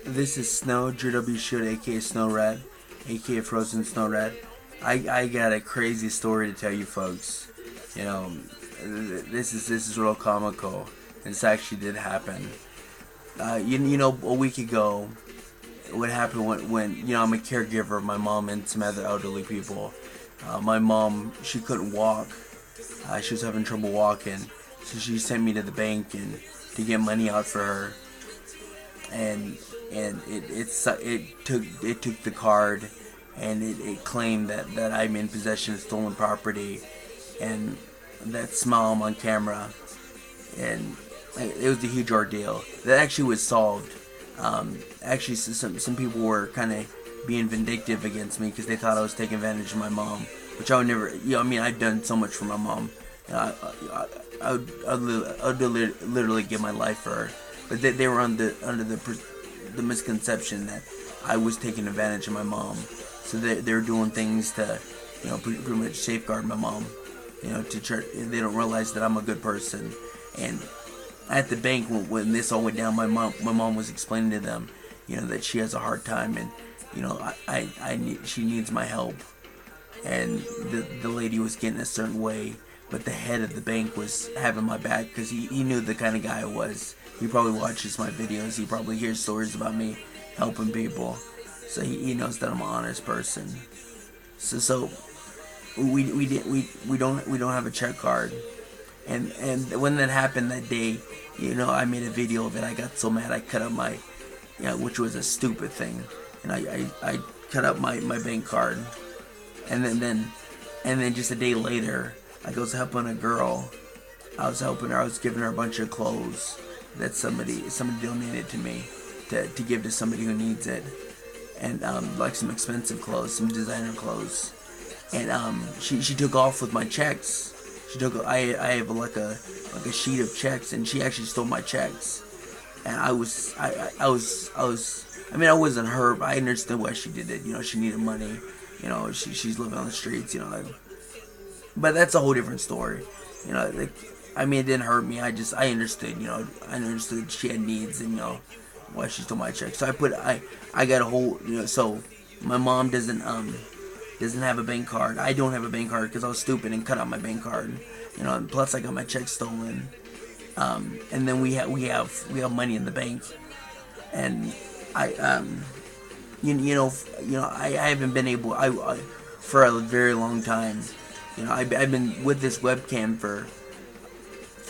This is Snow, JW Shoot, aka SnowRat, aka Frozen SnowRat. I got a crazy story to tell you folks. You know, this is real comical. This actually did happen. You know, a week ago, what happened when you know, I'm a caregiver of my mom and some other elderly people. My mom, she couldn't walk. She was having trouble walking, so she sent me to the bank and to get money out for her. And it took the card, and it claimed that I'm in possession of stolen property, and that smile I'm on camera, and it was a huge ordeal. That actually was solved. Actually, some people were kind of being vindictive against me because they thought I was taking advantage of my mom, which I would never. You know, I mean, I've done so much for my mom. You know, I would literally give my life for her, but they were under the misconception that I was taking advantage of my mom. So they're doing things to, you know, pretty much safeguard my mom. You know, to try. They don't realize that I'm a good person. And at the bank, when this all went down, my mom was explaining to them, you know, that she has a hard time, and you know, she needs my help. And the lady was getting a certain way, but the head of the bank was having my back because he knew the kind of guy I was. He probably watches my videos. He probably hears stories about me helping people, so he knows that I'm an honest person. So we don't have a check card, and when that happened that day, you know, I made a video of it. I got so mad I cut up my, which was a stupid thing, and I cut up my bank card, and then just a day later, I was helping a girl. I was helping her. I was giving her a bunch of clothes that somebody donated to me to give to somebody who needs it, and like some expensive clothes, some designer clothes, and she took off with my checks. I have like a sheet of checks, and she actually stole my checks, and I mean, I wasn't her, but I understood why she did it. You know, she needed money. You know, she's living on the streets. You know, but that's a whole different story. You know, like, I mean, it didn't hurt me. I understood. You know, I understood she had needs, and you know, why she stole my check. So I got a whole, you know. So my mom doesn't have a bank card. I don't have a bank card because I was stupid and cut out my bank card. You know, and plus I got my check stolen. And then we have money in the bank, and I haven't been able for a very long time. You know, I've been with this webcam for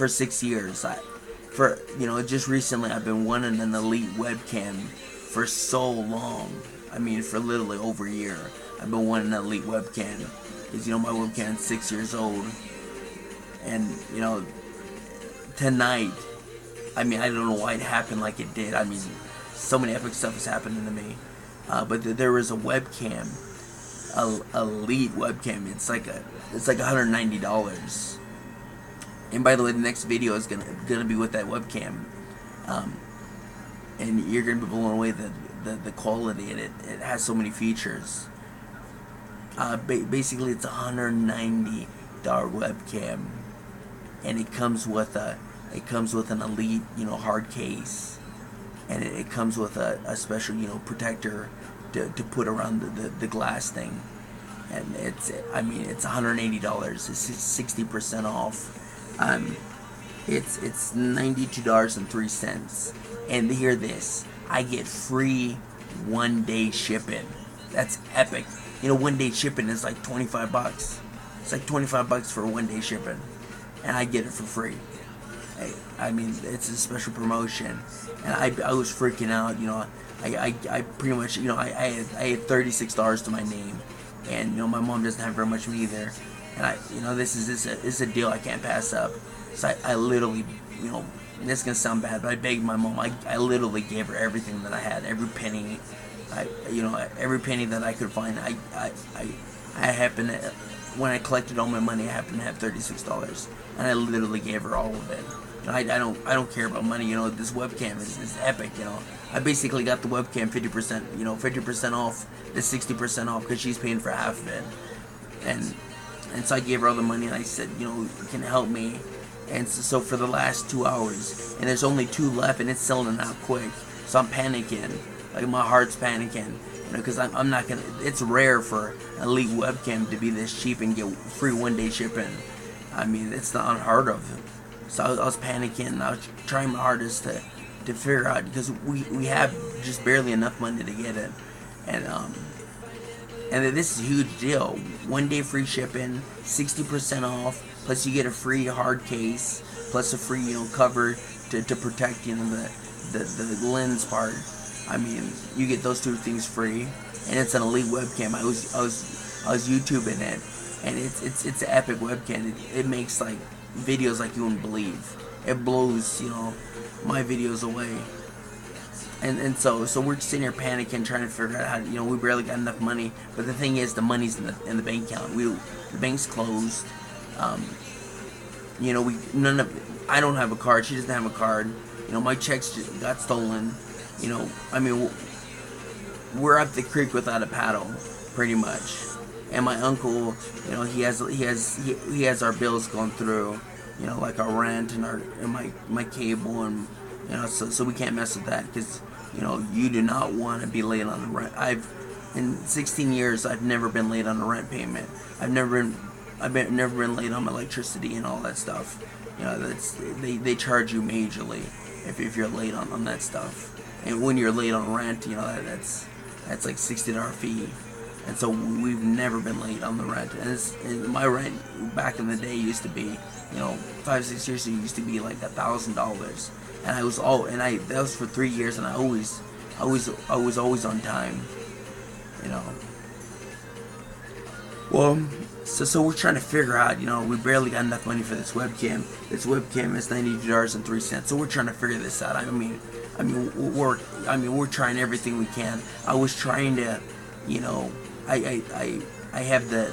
6 years. Just recently I've been wanting an Elite Webcam for so long. I mean, for literally over a year. I've been wanting an Elite Webcam because, you know, my webcam's 6 years old, and you know, tonight, I mean, I don't know why it happened like it did. I mean, so many epic stuff is happening to me, but there was a webcam, Elite Webcam. It's like $190. And by the way, the next video is gonna be with that webcam, and you're gonna be blown away the quality in it. It has so many features. Basically, it's $190 webcam, and it comes with an Elite, you know, hard case, and it comes with a special, you know, protector to put around the glass thing. And it's $180. It's 60% off. It's $92.03. And hear this, I get free 1-day shipping. That's epic. You know, 1-day shipping is like $25. It's like $25 for 1-day shipping, and I get it for free. I mean, it's a special promotion, and I was freaking out. You know, I pretty much, you know, I had $36 to my name, and you know, my mom doesn't have very much money either, and you know, this is a deal I can't pass up. So I literally, you know, this is gonna sound bad, but I begged my mom. I literally gave her everything that I had, every penny. Every penny that I could find. I happened to, when I collected all my money, I happened to have $36, and I literally gave her all of it. You know, I don't care about money. You know, this webcam is epic. You know, I basically got the webcam 50%. You know, 50% off, the 60% off, because she's paying for half of it. And so I gave her all the money, and I said, you know, you can help me. And so for the last 2 hours, and there's only 2 left, and it's selling out quick. So I'm panicking, like my heart's panicking, because I'm not gonna. It's rare for Elite Webcam to be this cheap and get free 1-day shipping. I mean, it's not unheard of. So I was panicking, and I was trying my hardest to figure out, because we have just barely enough money to get it, and this is a huge deal. 1-day free shipping, 60% off, plus you get a free hard case, plus a free cover to protect the lens part. I mean, you get those 2 things free, and it's an Elite Webcam. I was YouTubing it, and it's an epic webcam. It makes like videos like you wouldn't believe. It blows my videos away. And so we're sitting here panicking, trying to figure out how to, we barely got enough money. But the thing is, the money's in the bank account. The bank's closed. I don't have a card. She doesn't have a card. My checks just got stolen. I mean, we're up the creek without a paddle, pretty much. And my uncle, he has our bills going through, like our rent and my cable, and so we can't mess with that, because you do not want to be late on the rent. In 16 years I've never been late on a rent payment. I've never been late on my electricity and all that stuff. They charge you majorly if you're late on that stuff. And when you're late on rent, that's like $60 fee. And so we've never been late on the rent. And my rent back in the day used to be, 5-6 years ago, used to be like $1,000. And that was for 3 years, and I was always on time. Well, so we're trying to figure out, we barely got enough money for this webcam. This webcam is $92.03. So we're trying to figure this out. We're trying everything we can. I was trying to, I have the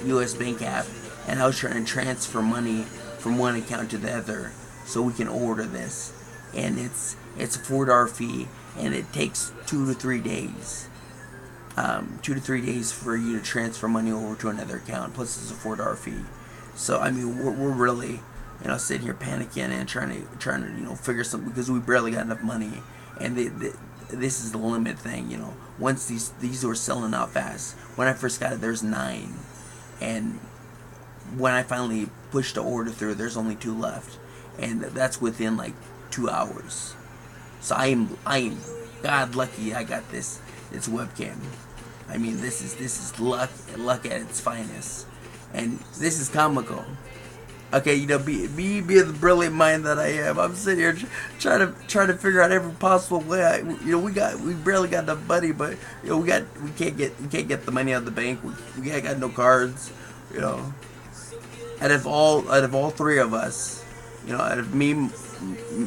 US bank app, and I was trying to transfer money from one account to the other so we can order this. And it's a $4 fee, and it takes 2 to 3 days. 2 to 3 days for you to transfer money over to another account. Plus, it's a $4 fee. So we're really, sitting here panicking and trying to figure something, because we barely got enough money. And this is the limit thing. Once these were selling out fast. When I first got it, there's 9, and when I finally pushed the order through, there's only 2 left, and that's within like 2 hours. So I am God lucky I got this webcam. This is luck at its finest, and this is comical. Okay, be the brilliant mind that I am. I'm sitting here trying to figure out every possible way. We barely got enough money, but we can't get the money out of the bank. We got no cards. Out of all 3 of us, out of me,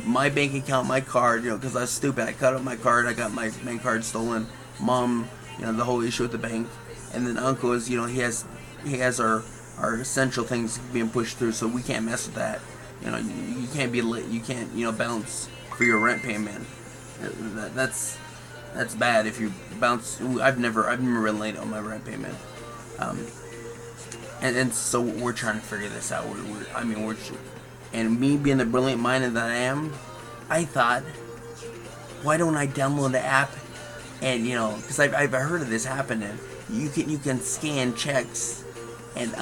my bank account, my card, because I was stupid. I cut up my card. I got my bank card stolen. Mom, the whole issue with the bank, and then Uncle is, he has our essential things being pushed through, so we can't mess with that. You can't be late. You can't, bounce for your rent payment. That's bad if you bounce. I've never been late on my rent payment. And so we're trying to figure this out. And me being the brilliant mind that I am, I thought, why don't I download the app? And because I've heard of this happening. You can scan checks and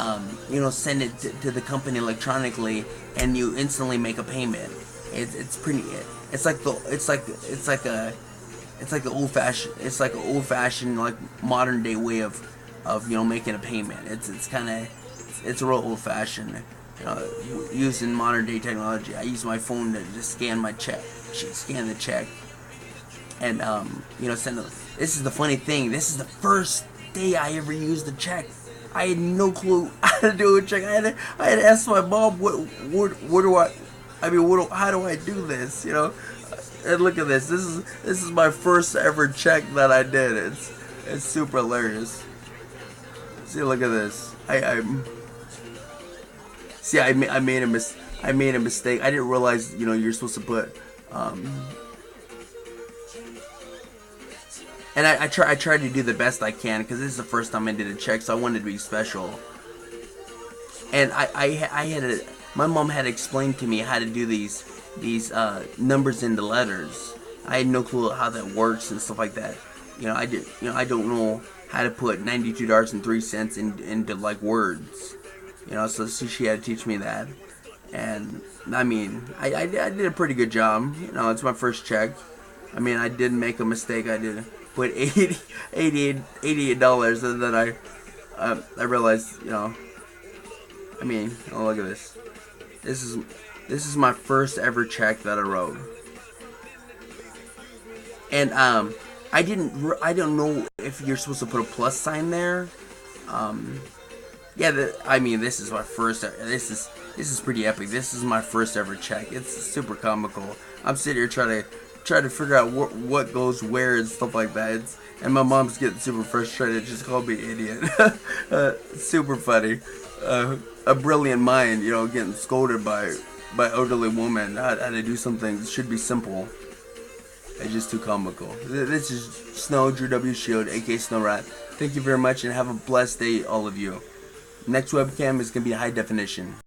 send it to the company electronically, and you instantly make a payment. It's pretty. It's like an old fashioned like modern day way of making a payment. It's a real old fashioned. Using modern day technology. I use my phone to just scan my check, scan the check, and send it. This is the funny thing. This is the first day I ever used a check. I had no clue how to do a check. I had to ask my mom, how do I do this? And look at this. This is my first ever check that I did. It's super hilarious. See, look at this. I made a mistake. I didn't realize, you're supposed to put, and I tried to do the best I can, because this is the first time I did a check, so I wanted to be special. And I my mom had explained to me how to do these numbers into letters. I had no clue how that works and stuff like that. I don't know how to put $92.03 into like words. So she had to teach me that. And I mean, I did a pretty good job. It's my first check. I mean, I did make a mistake. I did put $88, and then I realized, I mean, oh, look at this. This is my first ever check that I wrote. And I don't know if you're supposed to put a plus sign there. Yeah, I mean, this is my first. This is pretty epic. This is my first ever check. It's super comical. I'm sitting here trying to figure out what goes where and stuff like that. And my mom's getting super frustrated. Just called me idiot. Super funny. A brilliant mind, getting scolded by elderly woman. How to do something that should be simple. It's just too comical. This is Snow Drew W Shield, aka SnowRat. Thank you very much and have a blessed day, all of you. Next webcam is going to be high definition.